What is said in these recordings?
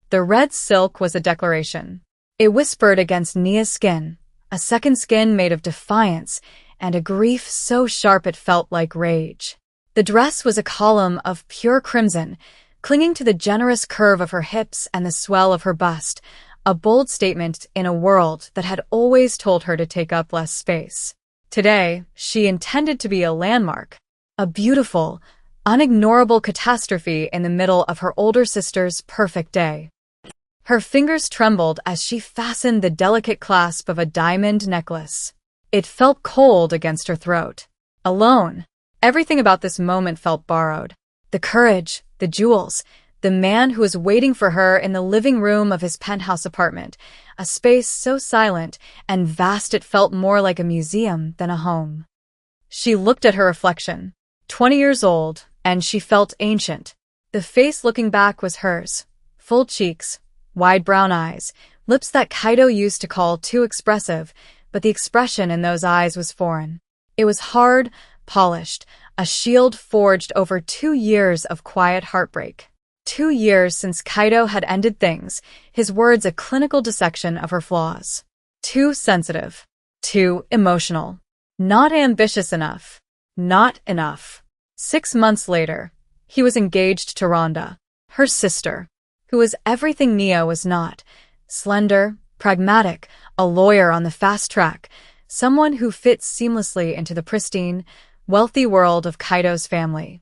The red silk was a declaration. It whispered against Nia's skin, a second skin made of defiance and a grief so sharp it felt like rage. The dress was a column of pure crimson, clinging to the generous curve of her hips and the swell of her bust, a bold statement in a world that had always told her to take up less space. Today, she intended to be a landmark, a beautiful, unignorable catastrophe in the middle of her older sister's perfect day. Her fingers trembled as she fastened the delicate clasp of a diamond necklace. It felt cold against her throat. Alone, everything about this moment felt borrowed. The courage, the jewels, the man who was waiting for her in the living room of his penthouse apartment, a space so silent and vast it felt more like a museum than a home. She looked at her reflection, 20 years old, and she felt ancient. The face looking back was hers, full cheeks, wide brown eyes, lips that Kaido used to call too expressive, but the expression in those eyes was foreign. It was hard, polished, a shield forged over 2 years of quiet heartbreak. 2 years since Kaido had ended things, his words a clinical dissection of her flaws. Too sensitive. Too emotional. Not ambitious enough. Not enough. 6 months later, he was engaged to Rhonda, her sister, who was everything Nia was not. Slender, pragmatic, a lawyer on the fast track, someone who fits seamlessly into the pristine, wealthy world of Kaido's family.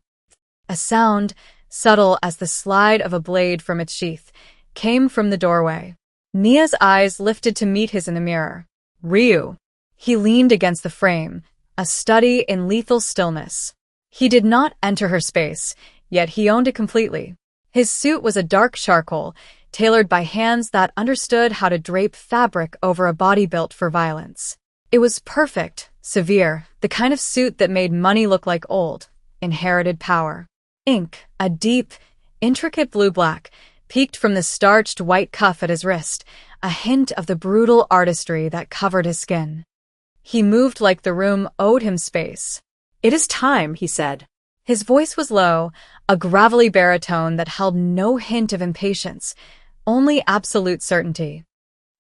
A sound, subtle as the slide of a blade from its sheath, came from the doorway. Nia's eyes lifted to meet his in the mirror. Ryu. He leaned against the frame, a study in lethal stillness. He did not enter her space, yet he owned it completely. His suit was a dark charcoal, tailored by hands that understood how to drape fabric over a body built for violence. It was perfect, severe, the kind of suit that made money look like old, inherited power. Ink, a deep, intricate blue-black, peeked from the starched white cuff at his wrist, a hint of the brutal artistry that covered his skin. He moved like the room owed him space. "It is time," he said. His voice was low, a gravelly baritone that held no hint of impatience, only absolute certainty.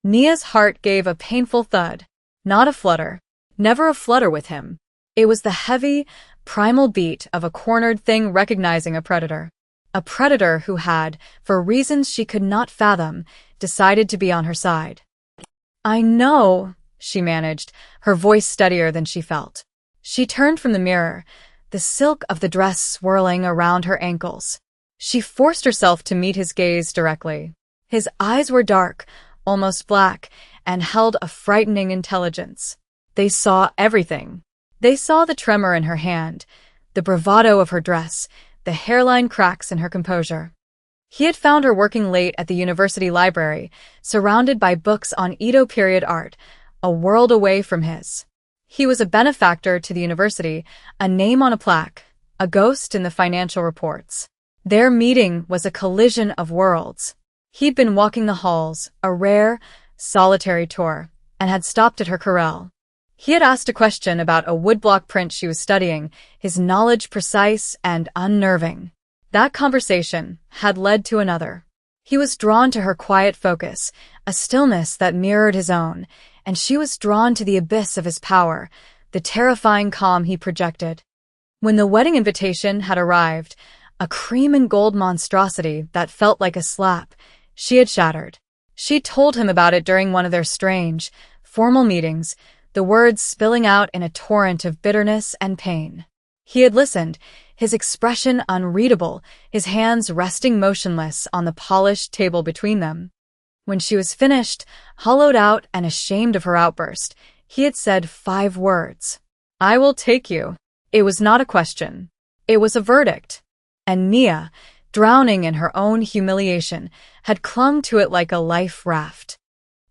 Nia's heart gave a painful thud, not a flutter. Never a flutter with him. It was the heavy, primal beat of a cornered thing recognizing a predator. A predator who had, for reasons she could not fathom, decided to be on her side. "I know," she managed, her voice steadier than she felt. She turned from the mirror, the silk of the dress swirling around her ankles. She forced herself to meet his gaze directly. His eyes were dark, almost black, and held a frightening intelligence. They saw everything. They saw the tremor in her hand, the bravado of her dress, the hairline cracks in her composure. He had found her working late at the university library, surrounded by books on Edo period art, a world away from his. He was a benefactor to the university, a name on a plaque, a ghost in the financial reports. Their meeting was a collision of worlds. He'd been walking the halls, a rare, solitary tour, and had stopped at her corral. He had asked a question about a woodblock print she was studying, his knowledge precise and unnerving. That conversation had led to another. He was drawn to her quiet focus, a stillness that mirrored his own, and she was drawn to the abyss of his power, the terrifying calm he projected. When the wedding invitation had arrived, a cream and gold monstrosity that felt like a slap, she had shattered. She told him about it during one of their strange, formal meetings, the words spilling out in a torrent of bitterness and pain. He had listened, his expression unreadable, his hands resting motionless on the polished table between them. When she was finished, hollowed out and ashamed of her outburst, he had said 5 words. "I will take you." It was not a question. It was a verdict. And Nia, drowning in her own humiliation, had clung to it like a life raft.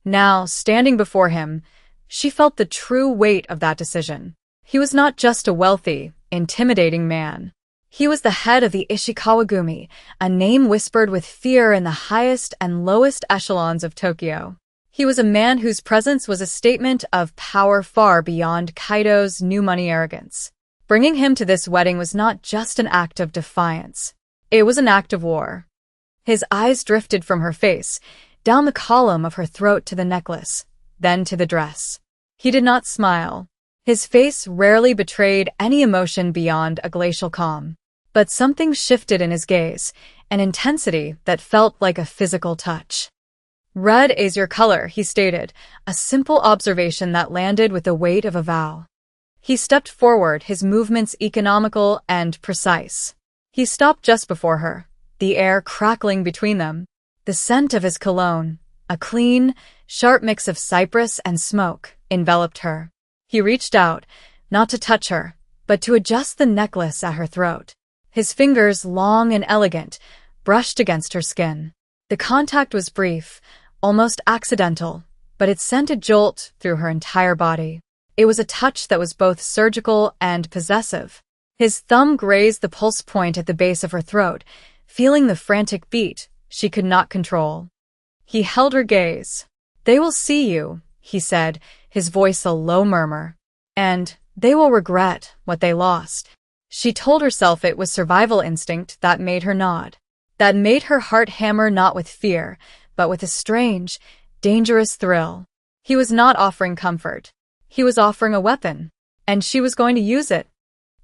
Now, standing before him, she felt the true weight of that decision. He was not just a wealthy, intimidating man. He was the head of the Ishikawagumi, a name whispered with fear in the highest and lowest echelons of Tokyo. He was a man whose presence was a statement of power far beyond Kaido's new money arrogance. Bringing him to this wedding was not just an act of defiance. It was an act of war. His eyes drifted from her face, down the column of her throat to the necklace, then to the dress. He did not smile. His face rarely betrayed any emotion beyond a glacial calm. But something shifted in his gaze, an intensity that felt like a physical touch. "Red is your color," he stated, a simple observation that landed with the weight of a vow. He stepped forward, his movements economical and precise. He stopped just before her, the air crackling between them. The scent of his cologne, a clean, sharp mix of cypress and smoke, enveloped her. He reached out, not to touch her, but to adjust the necklace at her throat. His fingers, long and elegant, brushed against her skin. The contact was brief, almost accidental, but it sent a jolt through her entire body. It was a touch that was both surgical and possessive. His thumb grazed the pulse point at the base of her throat, feeling the frantic beat she could not control. He held her gaze. "They will see you," he said, his voice a low murmur. "And they will regret what they lost." She told herself it was survival instinct that made her nod, that made her heart hammer not with fear, but with a strange, dangerous thrill. He was not offering comfort. He was offering a weapon, and she was going to use it.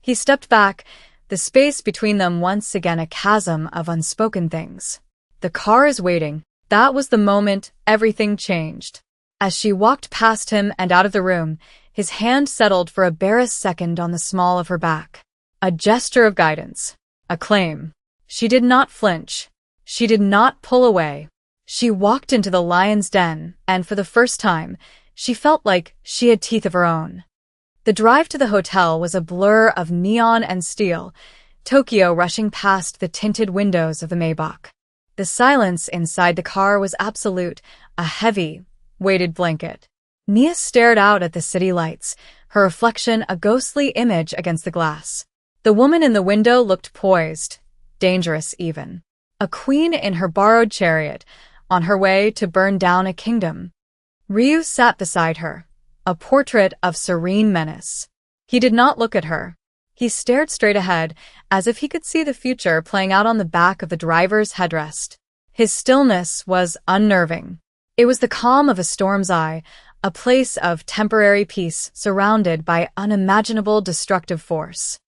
He stepped back, the space between them once again a chasm of unspoken things. "The car is waiting." That was the moment everything changed. As she walked past him and out of the room, his hand settled for a barest second on the small of her back. A gesture of guidance. A claim. She did not flinch. She did not pull away. She walked into the lion's den, and for the first time, she felt like she had teeth of her own. The drive to the hotel was a blur of neon and steel, Tokyo rushing past the tinted windows of the Maybach. The silence inside the car was absolute, a heavy, weighted blanket. Nia stared out at the city lights, her reflection a ghostly image against the glass. The woman in the window looked poised, dangerous even. A queen in her borrowed chariot, on her way to burn down a kingdom. Ryu sat beside her, a portrait of serene menace. He did not look at her. He stared straight ahead, as if he could see the future playing out on the back of the driver's headrest. His stillness was unnerving. It was the calm of a storm's eye, a place of temporary peace surrounded by unimaginable destructive force.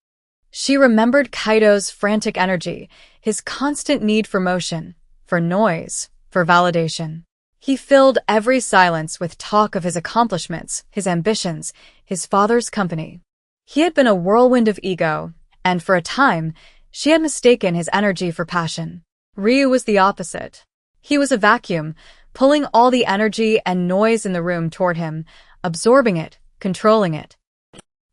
She remembered Kaido's frantic energy, his constant need for motion, for noise, for validation. He filled every silence with talk of his accomplishments, his ambitions, his father's company. He had been a whirlwind of ego, and for a time, she had mistaken his energy for passion. Ryu was the opposite. He was a vacuum, pulling all the energy and noise in the room toward him, absorbing it, controlling it.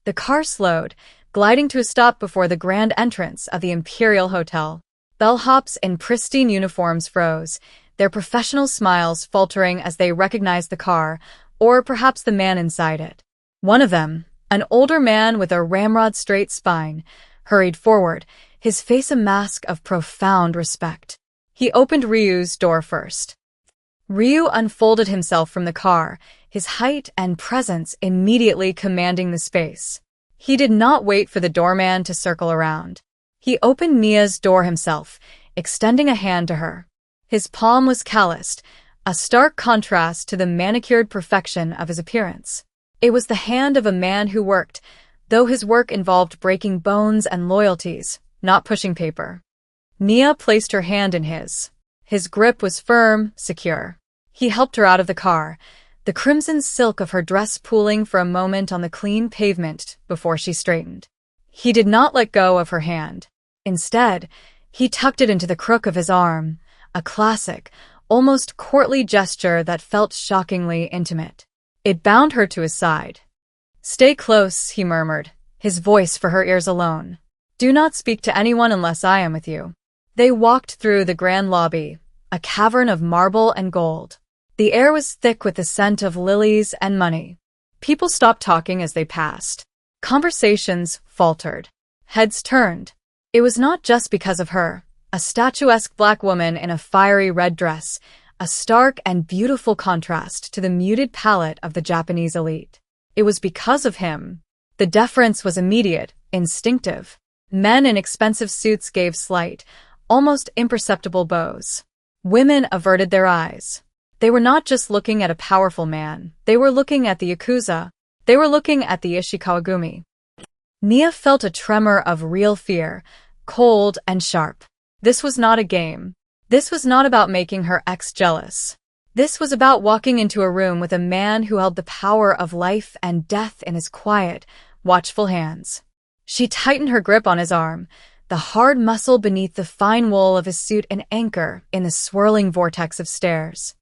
The car slowed, gliding to a stop before the grand entrance of the Imperial Hotel. Bellhops in pristine uniforms froze, their professional smiles faltering as they recognized the car, or perhaps the man inside it. One of them, an older man with a ramrod-straight spine, hurried forward, his face a mask of profound respect. He opened Ryu's door first. Ryu unfolded himself from the car, his height and presence immediately commanding the space. He did not wait for the doorman to circle around. He opened Nia's door himself, extending a hand to her. His palm was calloused, a stark contrast to the manicured perfection of his appearance. It was the hand of a man who worked, though his work involved breaking bones and loyalties, not pushing paper. Nia placed her hand in his. His grip was firm, secure. He helped her out of the car, the crimson silk of her dress pooling for a moment on the clean pavement before she straightened. He did not let go of her hand. Instead, he tucked it into the crook of his arm, a classic, almost courtly gesture that felt shockingly intimate. It bound her to his side. "Stay close," he murmured, his voice for her ears alone. "Do not speak to anyone unless I am with you." They walked through the grand lobby, a cavern of marble and gold. The air was thick with the scent of lilies and money. People stopped talking as they passed. Conversations faltered. Heads turned. It was not just because of her, a statuesque black woman in a fiery red dress, a stark and beautiful contrast to the muted palette of the Japanese elite. It was because of him. The deference was immediate, instinctive. Men in expensive suits gave slight, almost imperceptible bows. Women averted their eyes. They were not just looking at a powerful man, they were looking at the Yakuza. They were looking at the Ishikawagumi. Nia felt a tremor of real fear, cold and sharp. This was not a game. This was not about making her ex jealous. This was about walking into a room with a man who held the power of life and death in his quiet, watchful hands. She tightened her grip on his arm, the hard muscle beneath the fine wool of his suit an anchor in the swirling vortex of stairs.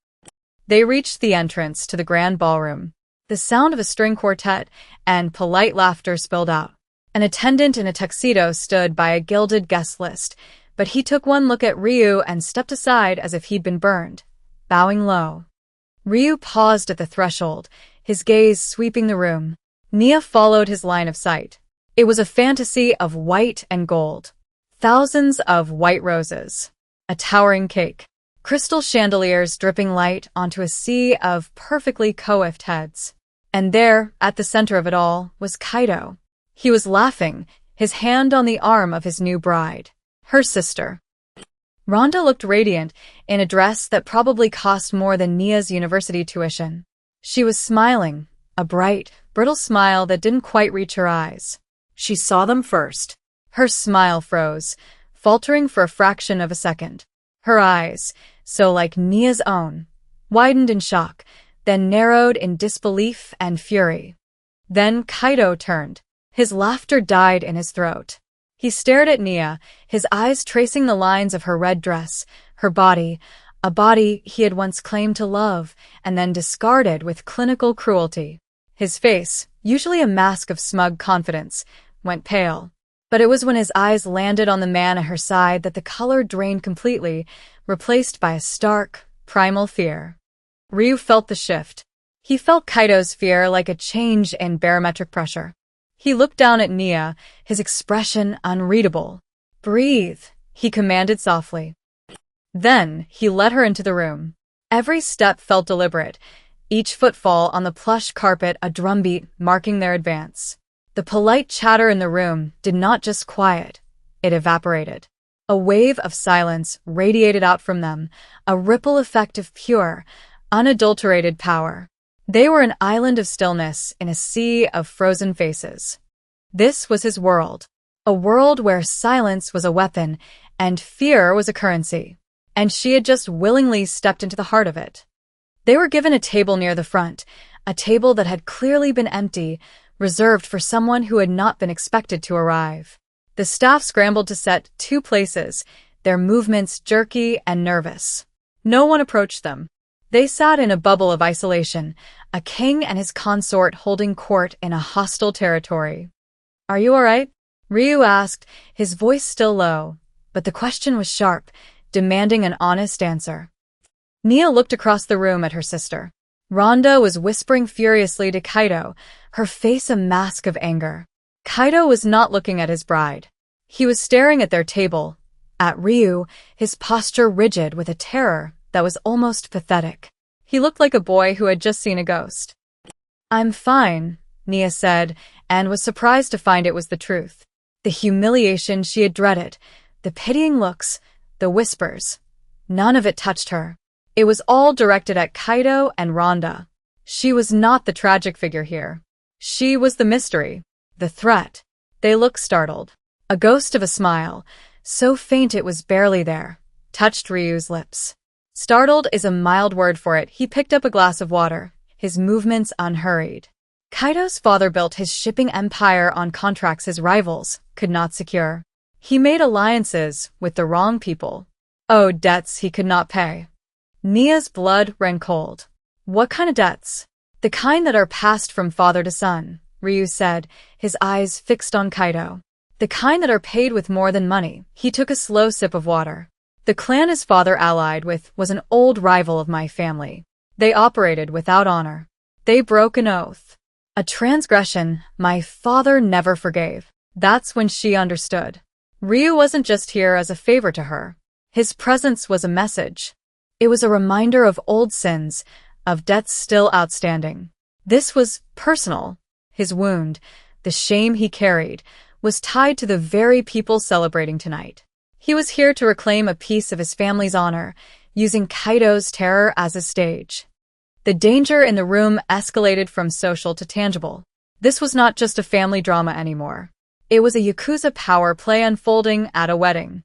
They reached the entrance to the grand ballroom. The sound of a string quartet and polite laughter spilled out. An attendant in a tuxedo stood by a gilded guest list, but he took one look at Ryu and stepped aside as if he'd been burned, bowing low. Ryu paused at the threshold, his gaze sweeping the room. Nia followed his line of sight. It was a fantasy of white and gold. Thousands of white roses. A towering cake. Crystal chandeliers dripping light onto a sea of perfectly coiffed heads. And there, at the center of it all, was Kaido. He was laughing, his hand on the arm of his new bride. Her sister. Rhonda looked radiant in a dress that probably cost more than Nia's university tuition. She was smiling, a bright, brittle smile that didn't quite reach her eyes. She saw them first. Her smile froze, faltering for a fraction of a second. Her eyes, so like Nia's own, widened in shock, then narrowed in disbelief and fury. Then Kaido turned. His laughter died in his throat. He stared at Nia, his eyes tracing the lines of her red dress, her body, a body he had once claimed to love and then discarded with clinical cruelty. His face, usually a mask of smug confidence, went pale. But it was when his eyes landed on the man at her side that the color drained completely, replaced by a stark, primal fear. Ryu felt the shift. He felt Kaido's fear like a change in barometric pressure. He looked down at Nia, his expression unreadable. "Breathe," he commanded softly. Then he led her into the room. Every step felt deliberate, each footfall on the plush carpet a drumbeat marking their advance. The polite chatter in the room did not just quiet, it evaporated. A wave of silence radiated out from them, a ripple effect of pure, unadulterated power. They were an island of stillness in a sea of frozen faces. This was his world, a world where silence was a weapon and fear was a currency. And she had just willingly stepped into the heart of it. They were given a table near the front, a table that had clearly been empty, reserved for someone who had not been expected to arrive. The staff scrambled to set 2 places, their movements jerky and nervous. No one approached them. They sat in a bubble of isolation, a king and his consort holding court in a hostile territory. "Are you all right?" Ryu asked, his voice still low, but the question was sharp, demanding an honest answer. Nia looked across the room at her sister. Rhonda was whispering furiously to Kaido, her face a mask of anger. Kaido was not looking at his bride. He was staring at their table, at Ryu, his posture rigid with a terror that was almost pathetic. He looked like a boy who had just seen a ghost. "I'm fine," Nia said, and was surprised to find it was the truth. The humiliation she had dreaded, the pitying looks, the whispers, none of it touched her. It was all directed at Kaido and Rhonda. She was not the tragic figure here. She was the mystery, the threat. They looked startled. A ghost of a smile, so faint it was barely there, touched Ryu's lips. Startled is a mild word for it. He picked up a glass of water, his movements unhurried. Kaido's father built his shipping empire on contracts his rivals could not secure. He made alliances with the wrong people, owed debts he could not pay. Nia's blood ran cold. "What kind of debts?" "The kind that are passed from father to son," Ryu said, his eyes fixed on Kaido. "The kind that are paid with more than money." He took a slow sip of water. "The clan his father allied with was an old rival of my family. They operated without honor. They broke an oath. A transgression my father never forgave." That's when she understood. Ryu wasn't just here as a favor to her. His presence was a message. It was a reminder of old sins, of debts still outstanding. This was personal. His wound, the shame he carried, was tied to the very people celebrating tonight. He was here to reclaim a piece of his family's honor, using Kaido's terror as a stage. The danger in the room escalated from social to tangible. This was not just a family drama anymore. It was a Yakuza power play unfolding at a wedding.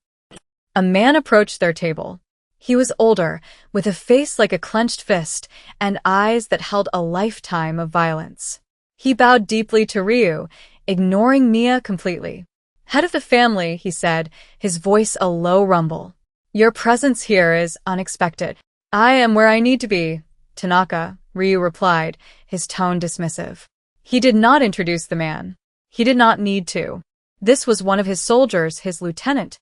A man approached their table. He was older, with a face like a clenched fist and eyes that held a lifetime of violence. He bowed deeply to Ryu, ignoring Mia completely. "Head of the family," he said, his voice a low rumble. "Your presence here is unexpected." "I am where I need to be, Tanaka," Ryu replied, his tone dismissive. He did not introduce the man. He did not need to. This was one of his soldiers, his lieutenant.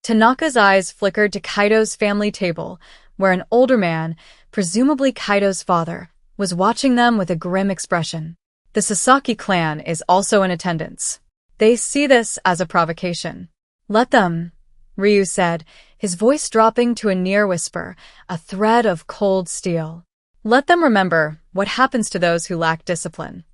Tanaka's eyes flickered to Kaido's family table, where an older man, presumably Kaido's father, was watching them with a grim expression. The Sasaki clan is also in attendance. They see this as a provocation. "Let them," Ryu said, his voice dropping to a near whisper, a thread of cold steel. "Let them remember what happens to those who lack discipline."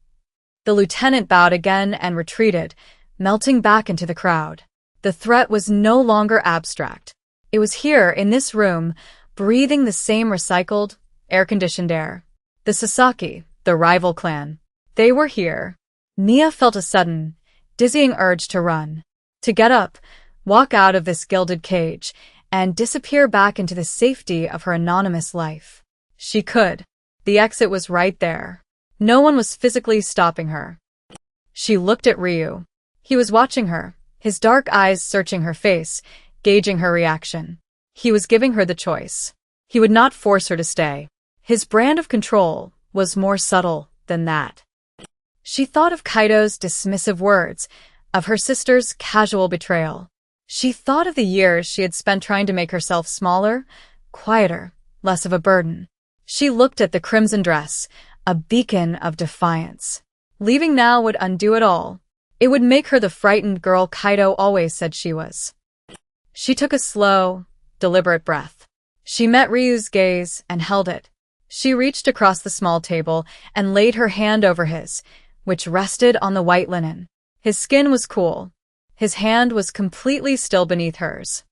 The lieutenant bowed again and retreated, melting back into the crowd. The threat was no longer abstract. It was here, in this room, breathing the same recycled, air-conditioned air. The Sasaki, the rival clan. They were here. Mia felt a sudden, dizzying urge to run. To get up, walk out of this gilded cage, and disappear back into the safety of her anonymous life. She could. The exit was right there. No one was physically stopping her. She looked at Ryu. He was watching her, his dark eyes searching her face, gauging her reaction. He was giving her the choice. He would not force her to stay. His brand of control was more subtle than that. She thought of Kaido's dismissive words, of her sister's casual betrayal. She thought of the years she had spent trying to make herself smaller, quieter, less of a burden. She looked at the crimson dress, a beacon of defiance. Leaving now would undo it all. It would make her the frightened girl Kaido always said she was. She took a slow, deliberate breath. She met Ryu's gaze and held it. She reached across the small table and laid her hand over his, which rested on the white linen. His skin was cool. His hand was completely still beneath hers.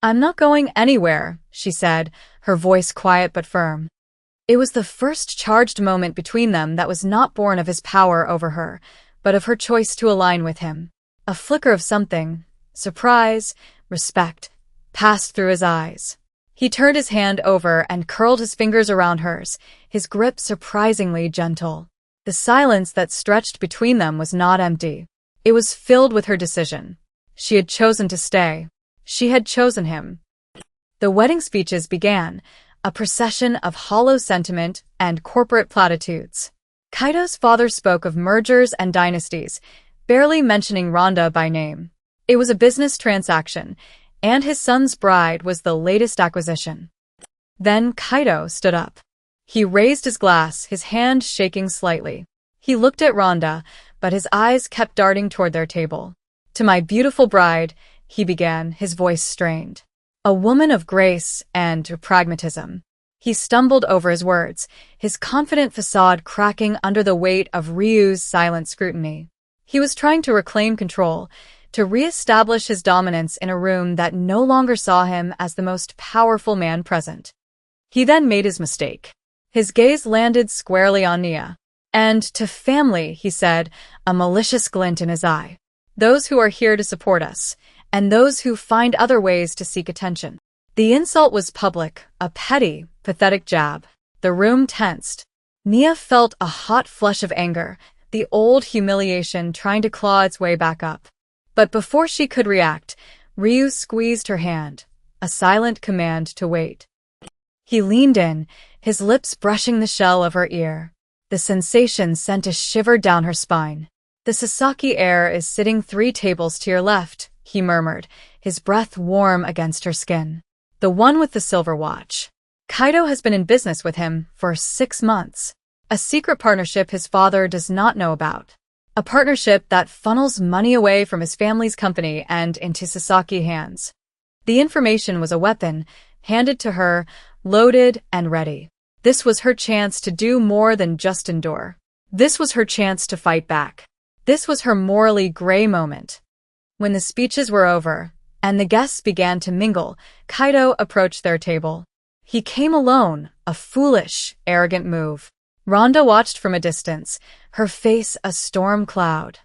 "I'm not going anywhere," she said, her voice quiet but firm. It was the first charged moment between them that was not born of his power over her, but of her choice to align with him. A flicker of something, surprise, respect, passed through his eyes. He turned his hand over and curled his fingers around hers, his grip surprisingly gentle. The silence that stretched between them was not empty. It was filled with her decision. She had chosen to stay. She had chosen him. The wedding speeches began, a procession of hollow sentiment and corporate platitudes. Kaido's father spoke of mergers and dynasties, barely mentioning Rhonda by name. It was a business transaction, and his son's bride was the latest acquisition. Then Kaido stood up. He raised his glass, his hand shaking slightly. He looked at Rhonda, but his eyes kept darting toward their table. "To my beautiful bride," he began, his voice strained. "A woman of grace and pragmatism." He stumbled over his words, his confident facade cracking under the weight of Ryu's silent scrutiny. He was trying to reclaim control, to re-establish his dominance in a room that no longer saw him as the most powerful man present. He then made his mistake. His gaze landed squarely on Nia. "And to family," he said, a malicious glint in his eye. "Those who are here to support us, and those who find other ways to seek attention." The insult was public, a petty, pathetic jab. The room tensed. Nia felt a hot flush of anger, the old humiliation trying to claw its way back up. But before she could react, Ryu squeezed her hand, a silent command to wait. He leaned in, his lips brushing the shell of her ear. The sensation sent a shiver down her spine. "The Sasaki heir is sitting 3 tables to your left," he murmured, his breath warm against her skin. "The one with the silver watch. Kaido has been in business with him for 6 months. A secret partnership his father does not know about. A partnership that funnels money away from his family's company and into Sasaki hands." The information was a weapon, handed to her, loaded and ready. This was her chance to do more than just endure. This was her chance to fight back. This was her morally gray moment. When the speeches were over, and the guests began to mingle, Kaido approached their table. He came alone, a foolish, arrogant move. Rhonda watched from a distance, her face a storm cloud.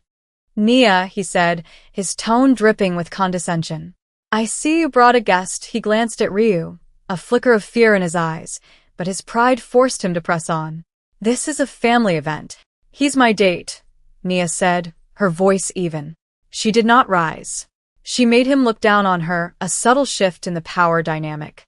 Nia, he said, his tone dripping with condescension. I see you brought a guest. He glanced at Ryu, a flicker of fear in his eyes, but his pride forced him to press on. This is a family event. He's my date, Nia said, her voice even. She did not rise. She made him look down on her, a subtle shift in the power dynamic.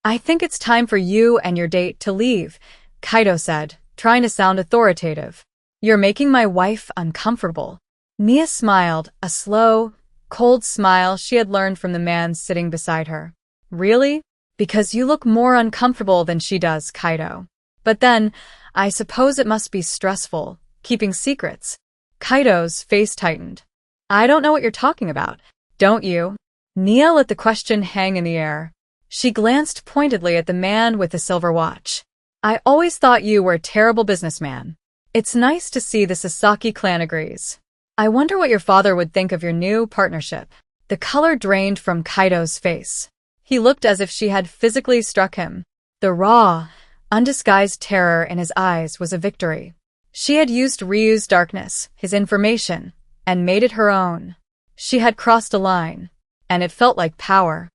I think it's time for you and your date to leave, Kaito said, trying to sound authoritative. You're making my wife uncomfortable. Nia smiled, a slow, cold smile she had learned from the man sitting beside her. Really? Because you look more uncomfortable than she does, Kaito. But then, I suppose it must be stressful, keeping secrets. Kaito's face tightened. I don't know what you're talking about. Don't you? Nia let the question hang in the air. She glanced pointedly at the man with the silver watch. I always thought you were a terrible businessman. It's nice to see the Sasaki clan agrees. I wonder what your father would think of your new partnership. The color drained from Kaito's face. He looked as if she had physically struck him. The raw, undisguised terror in his eyes was a victory. She had used Ryu's darkness, his information, and made it her own. She had crossed a line, and it felt like power.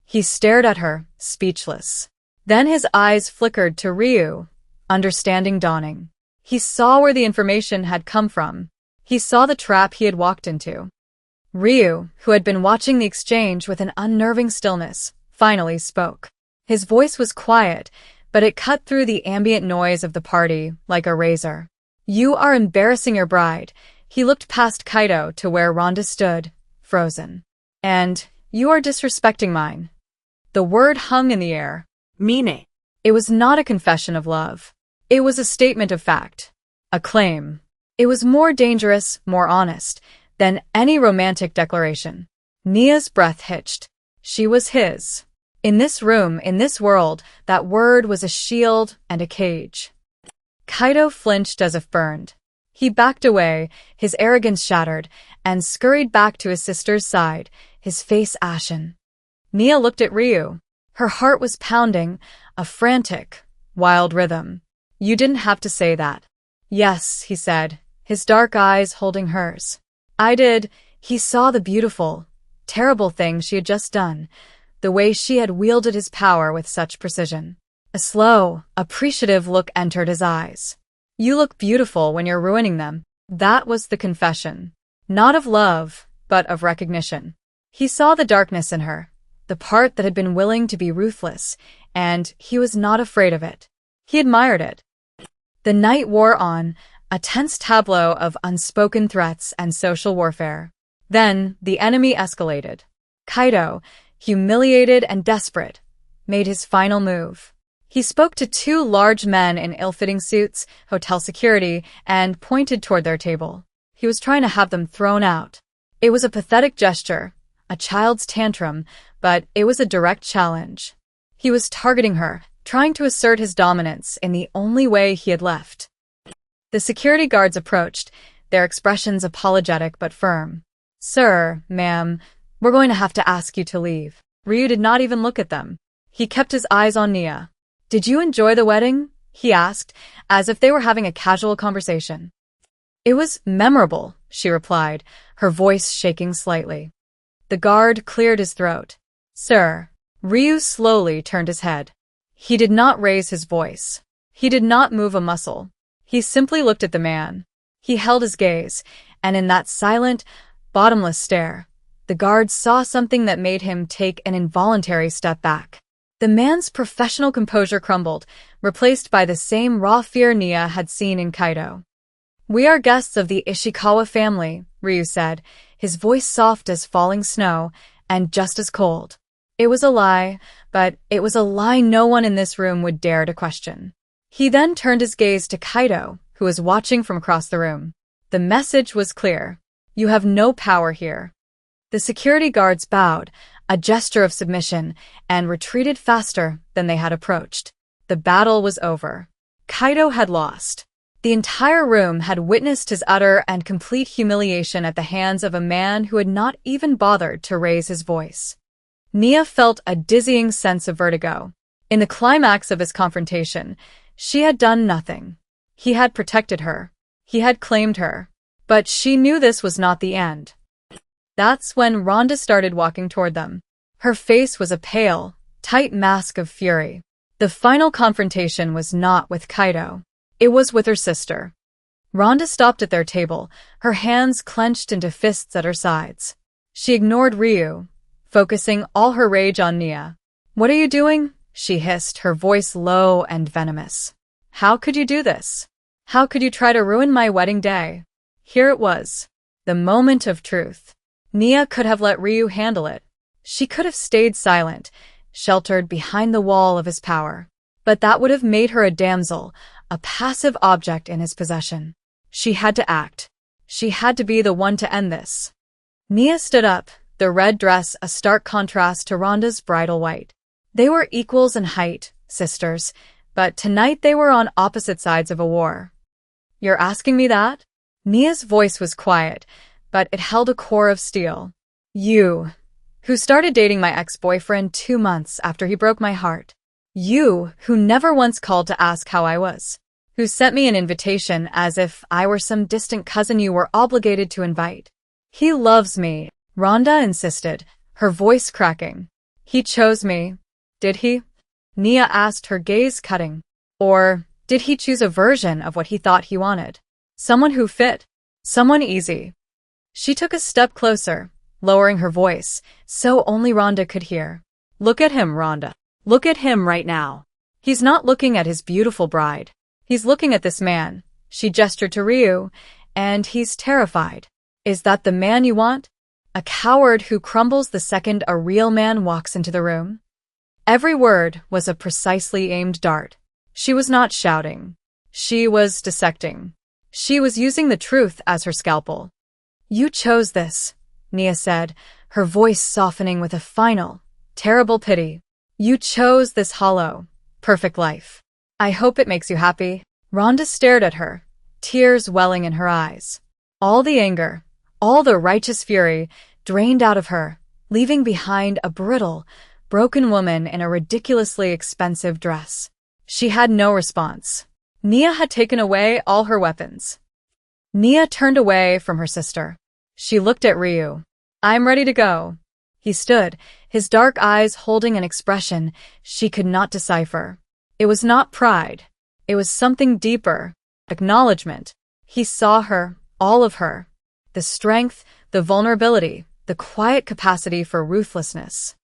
He stared at her, speechless. Then his eyes flickered to Ryu, understanding dawning. He saw where the information had come from. He saw the trap he had walked into. Ryu, who had been watching the exchange with an unnerving stillness, finally spoke. His voice was quiet, but it cut through the ambient noise of the party like a razor. You are embarrassing your bride. He looked past Kaito to where Rhonda stood, frozen. And you are disrespecting mine. The word hung in the air. Meaning? It was not a confession of love. It was a statement of fact. A claim. It was more dangerous, more honest, than any romantic declaration. Nia's breath hitched. She was his. In this room, in this world, that word was a shield and a cage. Kaito flinched as if burned. He backed away, his arrogance shattered, and scurried back to his sister's side, his face ashen. Nia looked at Ryu. Her heart was pounding, a frantic, wild rhythm. You didn't have to say that. Yes, he said, his dark eyes holding hers. I did. He saw the beautiful, terrible thing she had just done, the way she had wielded his power with such precision. A slow, appreciative look entered his eyes. You look beautiful when you're ruining them. That was the confession. Not of love, but of recognition. He saw the darkness in her, the part that had been willing to be ruthless, and he was not afraid of it. He admired it. The night wore on, a tense tableau of unspoken threats and social warfare. Then, the enemy escalated. Kaito, humiliated and desperate, made his final move. He spoke to two large men in ill-fitting suits, hotel security, and pointed toward their table. He was trying to have them thrown out. It was a pathetic gesture, a child's tantrum, but it was a direct challenge. He was targeting her, trying to assert his dominance in the only way he had left. The security guards approached, their expressions apologetic but firm. Sir, ma'am, we're going to have to ask you to leave. Ryu did not even look at them. He kept his eyes on Nia. Did you enjoy the wedding? He asked, as if they were having a casual conversation. It was memorable, she replied, her voice shaking slightly. The guard cleared his throat. Sir. Ryu slowly turned his head. He did not raise his voice. He did not move a muscle. He simply looked at the man. He held his gaze, and in that silent, bottomless stare, the guard saw something that made him take an involuntary step back. The man's professional composure crumbled, replaced by the same raw fear Nia had seen in Kaito. We are guests of the Ishikawa family, Ryu said, his voice soft as falling snow, and just as cold. It was a lie, but it was a lie no one in this room would dare to question. He then turned his gaze to Kaito, who was watching from across the room. The message was clear. You have no power here. The security guards bowed, a gesture of submission, and retreated faster than they had approached. The battle was over. Kaito had lost. The entire room had witnessed his utter and complete humiliation at the hands of a man who had not even bothered to raise his voice. Nia felt a dizzying sense of vertigo. In the climax of his confrontation, she had done nothing. He had protected her. He had claimed her. But she knew this was not the end. That's when Rhonda started walking toward them. Her face was a pale, tight mask of fury. The final confrontation was not with Kaido. It was with her sister. Rhonda stopped at their table, her hands clenched into fists at her sides. She ignored Ryu, focusing all her rage on Nia. "What are you doing?" she hissed, her voice low and venomous. "How could you do this? How could you try to ruin my wedding day?" Here it was. The moment of truth. Nia could have let Ryu handle it. She could have stayed silent, sheltered behind the wall of his power. But that would have made her a damsel, a passive object in his possession. She had to act. She had to be the one to end this. Nia stood up, the red dress a stark contrast to Rhonda's bridal white. They were equals in height, sisters, but tonight they were on opposite sides of a war. "You're asking me that?" Nia's voice was quiet, but it held a core of steel. "You, who started dating my ex-boyfriend 2 months after he broke my heart. You, who never once called to ask how I was. Who sent me an invitation as if I were some distant cousin you were obligated to invite. He loves me," Rhonda insisted, her voice cracking. "He chose me. Did he?" Nia asked, her gaze cutting. "Or did he choose a version of what he thought he wanted? Someone who fit. Someone easy." She took a step closer, lowering her voice, so only Rhonda could hear. "Look at him, Rhonda. Look at him right now. He's not looking at his beautiful bride. He's looking at this man." She gestured to Ryu, "and he's terrified. Is that the man you want? A coward who crumbles the second a real man walks into the room?" Every word was a precisely aimed dart. She was not shouting. She was dissecting. She was using the truth as her scalpel. "You chose this," Nia said, her voice softening with a final, terrible pity. "You chose this hollow, perfect life. I hope it makes you happy." Rhonda stared at her, tears welling in her eyes. All the anger, all the righteous fury drained out of her, leaving behind a brittle, broken woman in a ridiculously expensive dress. She had no response. Nia had taken away all her weapons. Nia turned away from her sister. She looked at Ryu. "I'm ready to go." He stood, his dark eyes holding an expression she could not decipher. It was not pride. It was something deeper. Acknowledgement. He saw her, all of her. The strength, the vulnerability, the quiet capacity for ruthlessness.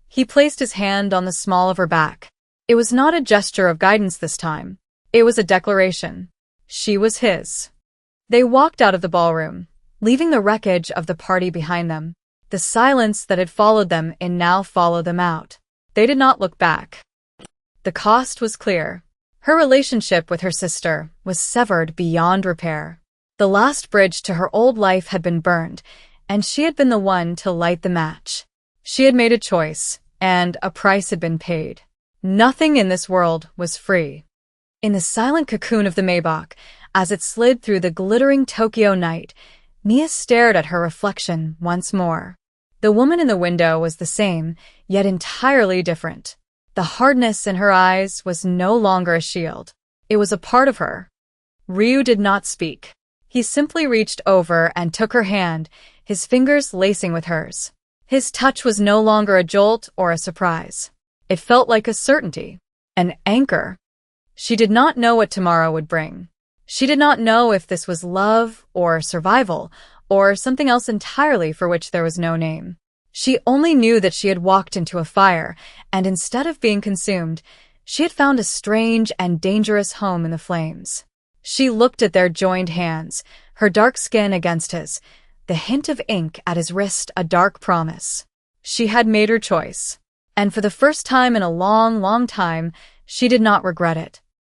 He placed his hand on the small of her back. It was not a gesture of guidance this time. It was a declaration. She was his. They walked out of the ballroom, leaving the wreckage of the party behind them. The silence that had followed them in now followed them out. They did not look back. The cost was clear. Her relationship with her sister was severed beyond repair. The last bridge to her old life had been burned, and she had been the one to light the match. She had made a choice, and a price had been paid. Nothing in this world was free. In the silent cocoon of the Maybach, as it slid through the glittering Tokyo night, Nia stared at her reflection once more. The woman in the window was the same, yet entirely different. The hardness in her eyes was no longer a shield. It was a part of her. Ryu did not speak. He simply reached over and took her hand, his fingers lacing with hers. His touch was no longer a jolt or a surprise. It felt like a certainty, an anchor. She did not know what tomorrow would bring. She did not know if this was love or survival or something else entirely for which there was no name. She only knew that she had walked into a fire, and instead of being consumed, she had found a strange and dangerous home in the flames. She looked at their joined hands, her dark skin against his, the hint of ink at his wrist a dark promise. She had made her choice, and for the first time in a long, long time, she did not regret it.